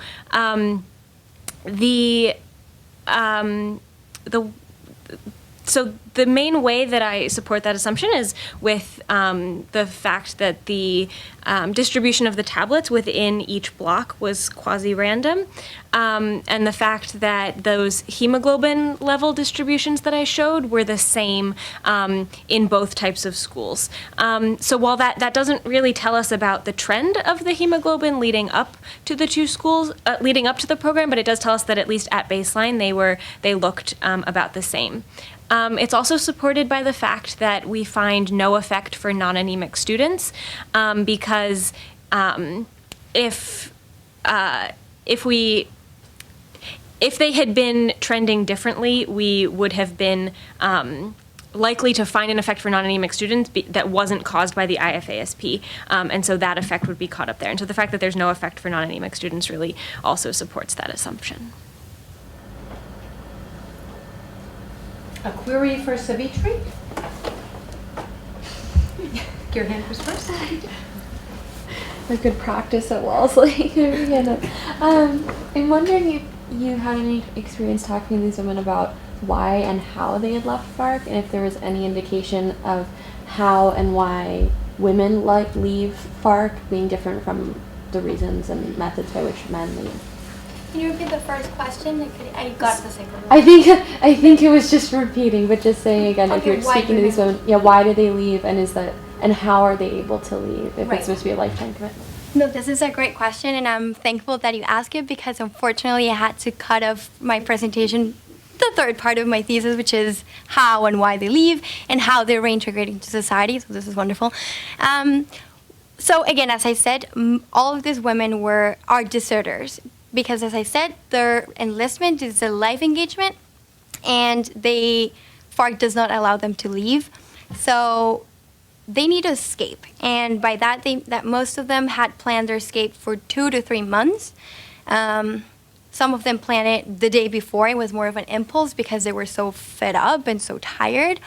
Speaker 2: the main way that I support that assumption is with the fact that the distribution of the tablets within each block was quasi-random, and the fact that those hemoglobin level distributions that I showed were the same in both types of schools. So while that doesn't really tell us about the trend of the hemoglobin leading up to the two schools, leading up to the program, but it does tell us that at least at baseline they looked about the same. It's also supported by the fact that we find no effect for non-anemic students because if they had been trending differently, we would have been likely to find an effect for non-anemic students that wasn't caused by the IFASP, and so that effect would be caught up there. And so the fact that there's no effect for non-anemic students really also supports that assumption.
Speaker 1: A query for Savitri? Your hand was first.
Speaker 6: A good practice at Wellesley. I'm wondering if you had any experience talking to these women about why and how they had left FARC, and if there was any indication of how and why women leave FARC being different from the reasons and methods by which men leave.
Speaker 3: Can you repeat the first question? I got the second one.
Speaker 6: I think it was just repeating, but just saying again, if you're speaking to these women, why do they leave, and how are they able to leave if it's supposed to be a lifetime commitment?
Speaker 3: No, this is a great question, and I'm thankful that you asked it because unfortunately I had to cut off my presentation, the third part of my thesis, which is how and why they leave and how they're reintegrating to society. So this is wonderful. So again, as I said, all of these women are deserters. Because as I said, their enlistment is a life engagement, and FARC does not allow them to leave. So they need to escape. And by that, that most of them had planned their escape for 2 to 3 months. Some of them planned it the day before. It was more of an impulse because they were so fed up and so tired.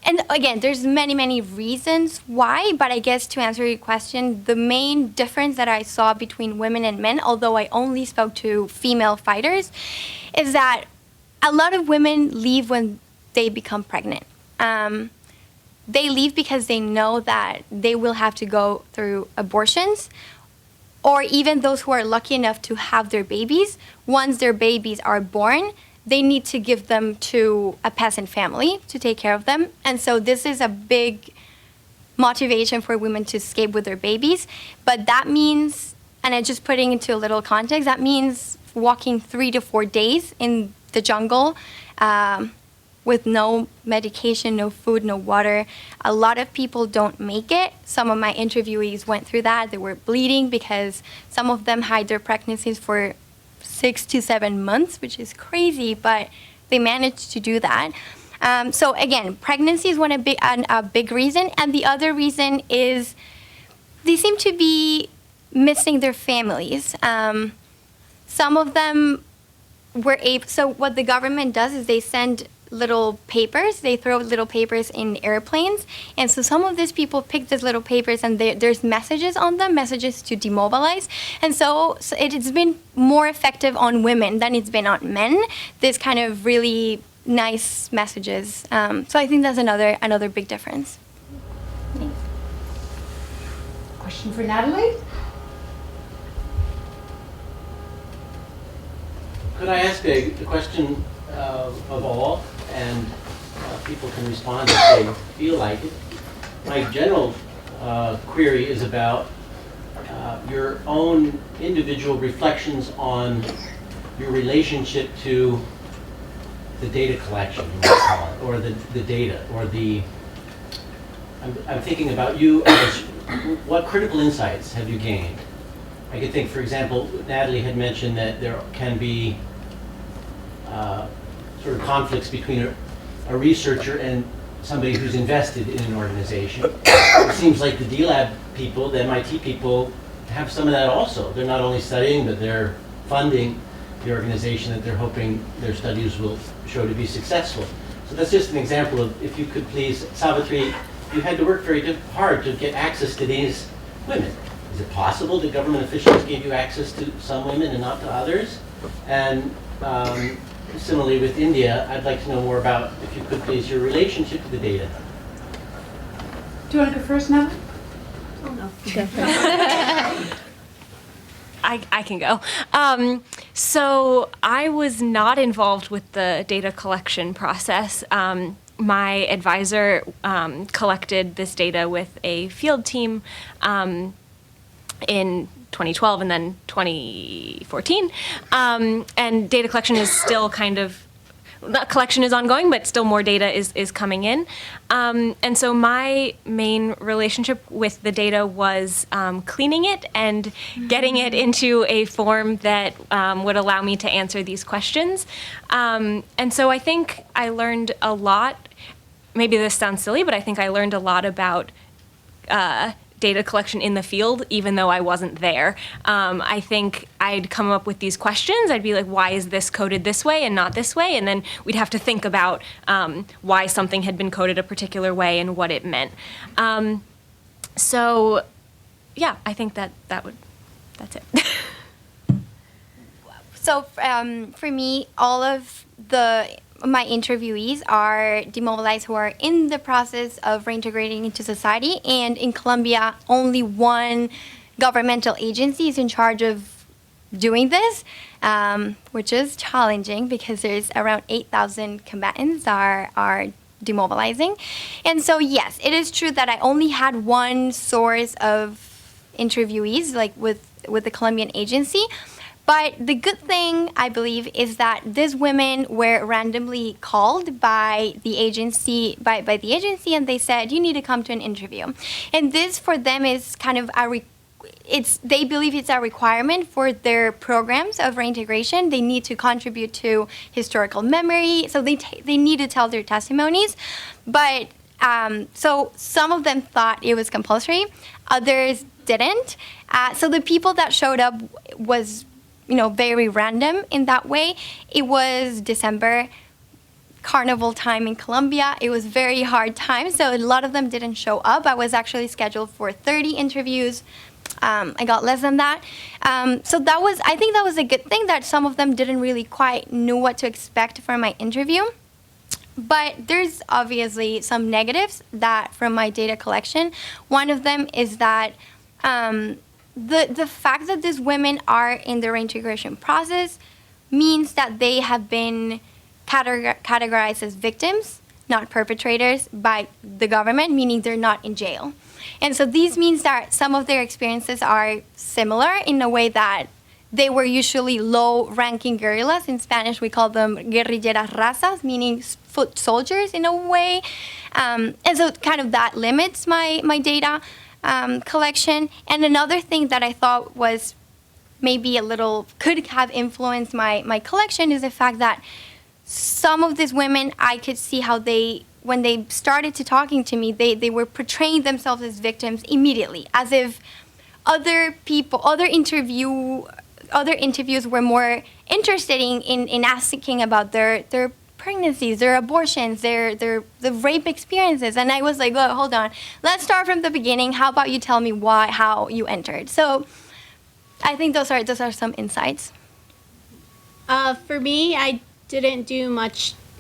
Speaker 3: And again, there's many, many reasons why, but I guess to answer your question, the main difference that I saw between women and men, although I only spoke to female fighters, is that a lot of women leave when they become pregnant. They leave because they know that they will have to go through abortions, or even those who are lucky enough to have their babies. Once their babies are born, they need to give them to a peasant family to take care of them. And so this is a big motivation for women to escape with their babies. But that means, and I'm just putting into a little context, that means walking 3 to 4 days in the jungle with no medication, no food, no water. A lot of people don't make it. Some of my interviewees went through that. They were bleeding because some of them hide their pregnancies for 6 to 7 months, which is crazy, but they managed to do that. So again, pregnancy is a big reason, and the other reason is they seem to be missing their families. Some of them were able. So what the government does is they send little papers. They throw little papers in airplanes, and so some of these people pick these little papers, and there's messages on them, messages to demobilize, and so it's been more effective on women than it's been on men. This kind of really nice messages. So I think that's another big difference. Thanks.
Speaker 1: Question for Natalie?
Speaker 7: Could I ask a question of all, and people can respond if they feel like it? My general query is about your own individual reflections on your relationship to the data collection, or the data, or the. I'm thinking about you as what critical insights have you gained? I could think, for example, Natalie had mentioned that there can be sort of conflicts between a researcher and somebody who's invested in an organization. It seems like the D-Lab people, the MIT people, have some of that also. They're not only studying, but they're funding the organization that they're hoping their studies will show to be successful. So that's just an example of, if you could please, Savitri, you had to work very hard to get access to these women. Is it possible that government officials gave you access to some women and not to others? And similarly with India, I'd like to know more about, if you could please, your relationship to the data.
Speaker 1: Do you want to go first, Natalie?
Speaker 5: Oh, no.
Speaker 2: I can go. So I was not involved with the data collection process. My advisor collected this data with a field team in 2012 and then 2014. And data collection is still collection is ongoing, but still more data is coming in. And so my main relationship with the data was cleaning it and getting it into a form that would allow me to answer these questions. And so I think I learned a lot. Maybe this sounds silly, but I think I learned a lot about data collection in the field, even though I wasn't there. I think I'd come up with these questions. I'd be like, why is this coded this way and not this way? And then we'd have to think about why something had been coded a particular way and what it meant. So, yeah, I think that's it.
Speaker 3: So for me, all of my interviewees are demobilized who are in the process of reintegrating into society, and in Colombia, only one governmental agency is in charge of doing this, which is challenging because there's around 8,000 combatants are demobilizing. And so, yes, it is true that I only had one source of interviewees, like with the Colombian agency. But the good thing, I believe, is that these women were randomly called by the agency, and they said, you need to come to an interview. And this, for them, is kind of they believe it's a requirement for their programs of reintegration. They need to contribute to historical memory, so they need to tell their testimonies. But so some of them thought it was compulsory, others didn't. So the people that showed up was very random in that way. It was December, carnival time in Colombia. It was very hard time, so a lot of them didn't show up. I was actually scheduled for 30 interviews. I got less than that. So I think that was a good thing, that some of them didn't really quite know what to expect from my interview. But there's obviously some negatives from my data collection. One of them is that the fact that these women are in the reintegration process means that they have been categorized as victims, not perpetrators, by the government, meaning they're not in jail. And so this means that some of their experiences are similar in a way that they were usually low-ranking guerrillas. In Spanish, we call them guerrilleras razas, meaning foot soldiers in a way. And so kind of that limits my data collection. And another thing that I thought was maybe could have influenced my collection is the fact that some of these women, I could see how when they started to talking to me, they were portraying themselves as victims immediately, as if other interviews were more interested in asking about their pregnancies, their abortions, the rape experiences. And I was like, oh, hold on, let's start from the beginning. How about you tell me how you entered? So I think those are some insights.
Speaker 4: For me, I didn't do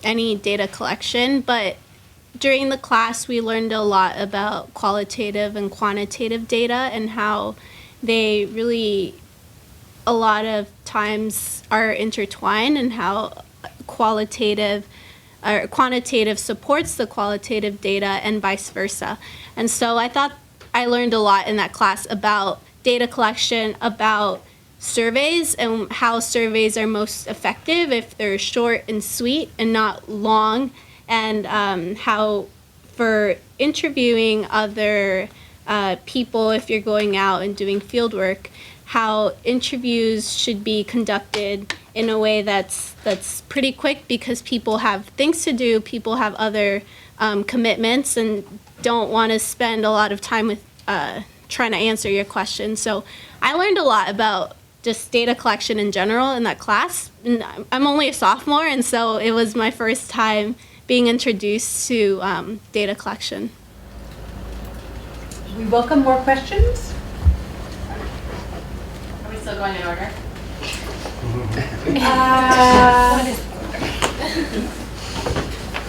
Speaker 4: any data collection, but during the class we learned a lot about qualitative and quantitative data and how they really a lot of times are intertwined, and how quantitative supports the qualitative data and vice versa. And so I thought I learned a lot in that class about data collection, about surveys and how surveys are most effective if they're short and sweet and not long, and how for interviewing other people, if you're going out and doing field work, how interviews should be conducted in a way that's pretty quick, because people have things to do, people have other commitments and don't want to spend a lot of time with trying to answer your question. So I learned a lot about just data collection in general in that class. And I'm only a sophomore, and so it was my first time being introduced to data collection.
Speaker 1: We welcome more questions.
Speaker 5: Are we still going in order?
Speaker 1: Go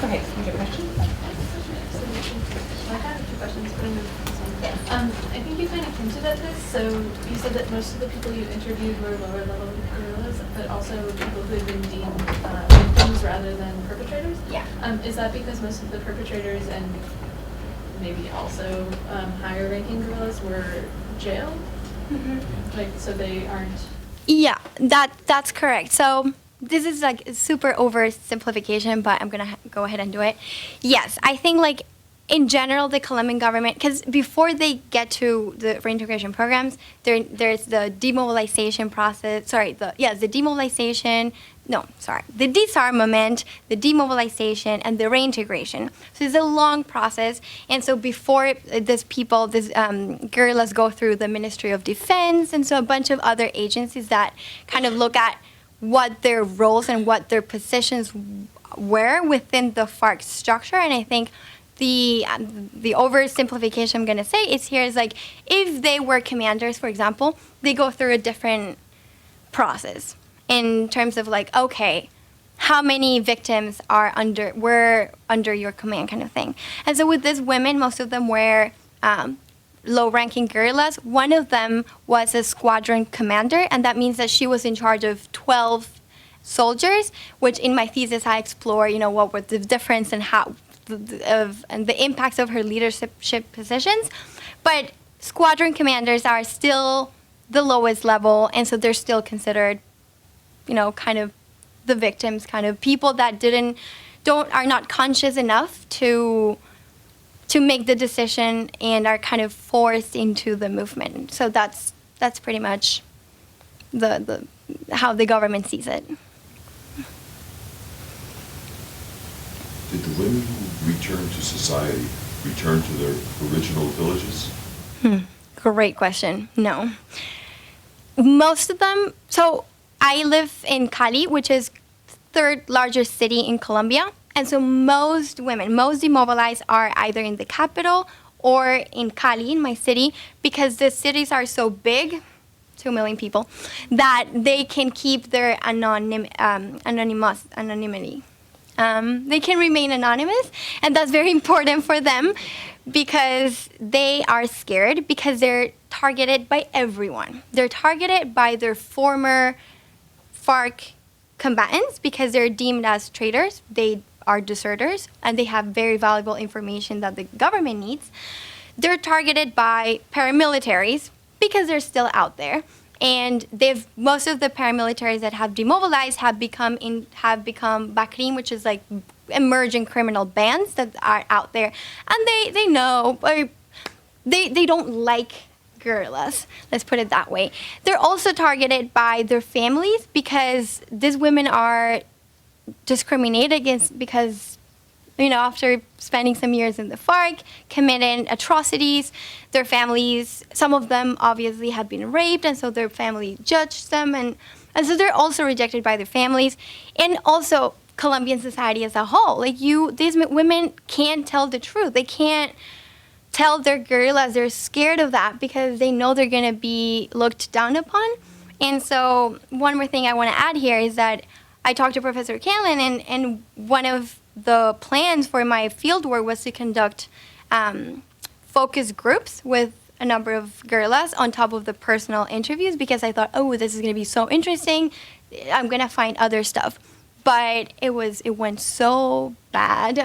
Speaker 1: ahead, you have a question?
Speaker 8: I have two questions. I think you kind of hinted at this. So you said that most of the people you interviewed were lower level guerrillas, but also people who had been deemed victims rather than perpetrators.
Speaker 3: Yeah.
Speaker 8: Is that because most of the perpetrators and maybe also higher ranking guerrillas were jailed? Mm-hmm. Like, so they aren't.
Speaker 3: Yeah, that's correct. So this is like a super oversimplification, but I'm gonna go ahead and do it. Yes, I think like in general, the Colombian government, because before they get to the reintegration programs, there's the demobilization process. The disarmament, the demobilization, and the reintegration. So it's a long process. And so before these guerrillas go through the Ministry of Defense, and so a bunch of other agencies that kind of look at what their roles and what their positions were within the FARC structure. And I think the oversimplification I'm going to say is like if they were commanders, for example, they go through a different process in terms of like, okay, how many victims were under your command, kind of thing. And so with these women, most of them were low-ranking guerrillas. One of them was a squadron commander, and that means that she was in charge of 12 soldiers, which in my thesis I explore, what were the difference and and the impacts of her leadership positions. But squadron commanders are still the lowest level, and so they're still considered, kind of the victims, kind of people that are not conscious enough to make the decision and are kind of forced into the movement. So that's pretty much the how the government sees it.
Speaker 9: Did the women who returned to society return to their original villages?
Speaker 3: Great question. No. Most of them, so I live in Cali, which is third largest city in Colombia. And so most demobilized are either in the capital or in Cali, in my city, because the cities are so big, 2 million people, that they can keep their anonymity. They can remain anonymous, and that's very important for them because they are scared, because they're targeted by everyone. They're targeted by their former FARC combatants because they're deemed as traitors. They are deserters, and they have very valuable information that the government needs. They're targeted by paramilitaries because they're still out there. And most of the paramilitaries that have demobilized have become BACRIM, which is like emerging criminal bands that are out there, and they know, or they don't like guerrillas. Let's put it that way. They're also targeted by their families because these women are discriminated against because, after spending some years in the FARC, committing atrocities, their families, some of them obviously had been raped, and so their family judged them, and so they're also rejected by their families, and also Colombian society as a whole. These women can't tell the truth. They can't tell their guerrillas. They're scared of that because they know they're going to be looked down upon. And so one more thing I want to add here is that I talked to Professor Catalan, and one of the plans for my fieldwork was to conduct focus groups with a number of guerrillas on top of the personal interviews, because I thought, this is going to be so interesting. I'm going to find other stuff. But it went so bad.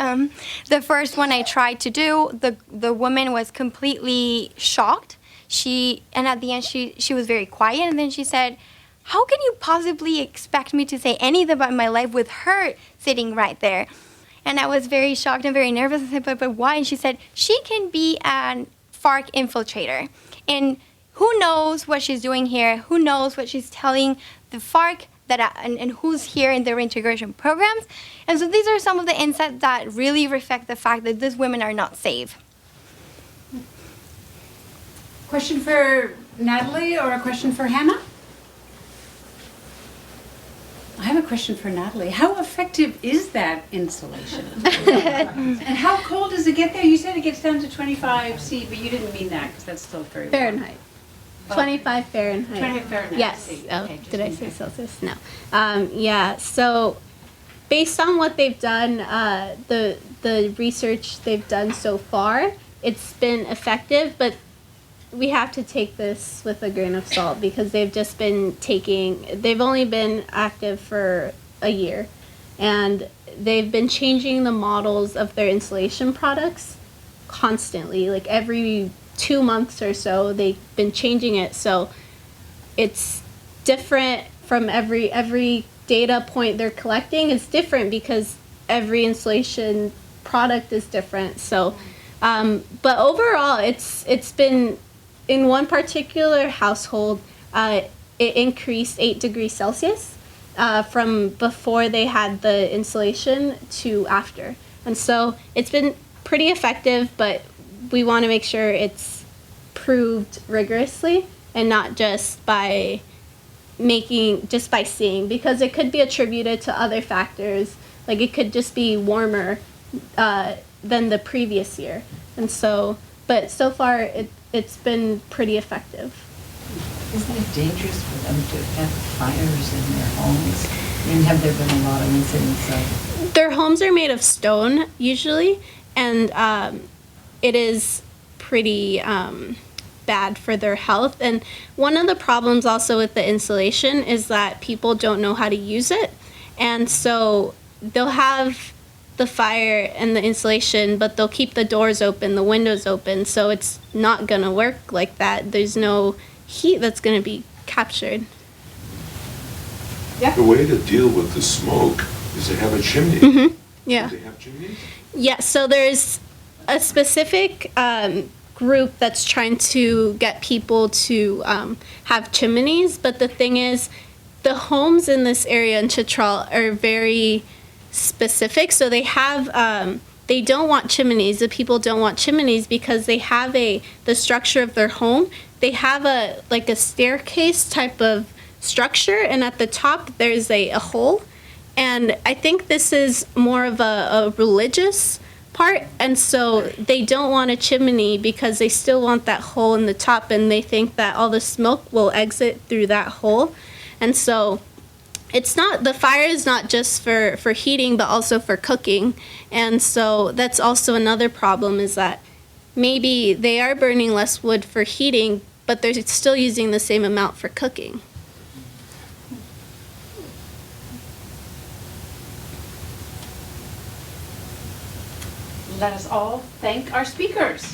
Speaker 3: The first one I tried to do, the woman was completely shocked. And at the end she was very quiet, and then she said, "How can you possibly expect me to say anything about my life with her sitting right there?" And I was very shocked and very nervous. I said, but why? And she said, she can be a FARC infiltrator. And who knows what she's doing here? Who knows what she's telling the FARC and who's here in their reintegration programs? And so these are some of the insights that really reflect the fact that these women are not safe.
Speaker 1: Question for Natalie or a question for Hannah? I have a question for Natalie. How effective is that insulation? And how cold does it get there? You said it gets down to 25 C, but you didn't mean that because that's still very warm.
Speaker 4: Fahrenheit. 25 Fahrenheit.
Speaker 1: 25 Fahrenheit.
Speaker 4: Yes.
Speaker 1: Okay,
Speaker 4: Did I say Celsius? No. So based on what they've done, the research they've done so far, it's been effective, but we have to take this with a grain of salt because they've only been active for a year, and they've been changing the models of their insulation products constantly. Like every 2 months or so, they've been changing it. So it's different from every data point they're collecting is different because every insulation product is different. So, but overall, it's been, in one particular household, it increased 8 degrees Celsius from before they had the insulation to after. And so it's been pretty effective, but we want to make sure it's proved rigorously and not just by seeing, because it could be attributed to other factors. Like it could just be warmer than the previous year. And so, but so far it's been pretty effective.
Speaker 10: Isn't it dangerous for them to have fires in their homes? I mean, have there been a lot of incidents of...
Speaker 4: Their homes are made of stone, usually, and it is pretty bad for their health. And one of the problems also with the insulation is that people don't know how to use it. And so they'll have the fire and the insulation, but they'll keep the doors open, the windows open, so it's not going to work like that. There's no heat that's going to be captured.
Speaker 1: Yeah.
Speaker 9: The way to deal with the smoke is to have a chimney.
Speaker 4: Mm-hmm. Yeah.
Speaker 9: Do they have chimneys?
Speaker 4: Yeah, so there's a specific group that's trying to get people to have chimneys, but the thing is, the homes in this area in Chitral are very specific, so they have they don't want chimneys. The people don't want chimneys because they have the structure of their home. They have a staircase type of structure, and at the top there's a hole. And I think this is more of a religious part, and so they don't want a chimney because they still want that hole in the top, and they think that all the smoke will exit through that hole. And so the fire is not just for heating, but also for cooking. And so that's also another problem, is that maybe they are burning less wood for heating, but they're still using the same amount for cooking.
Speaker 1: Let us all thank our speakers.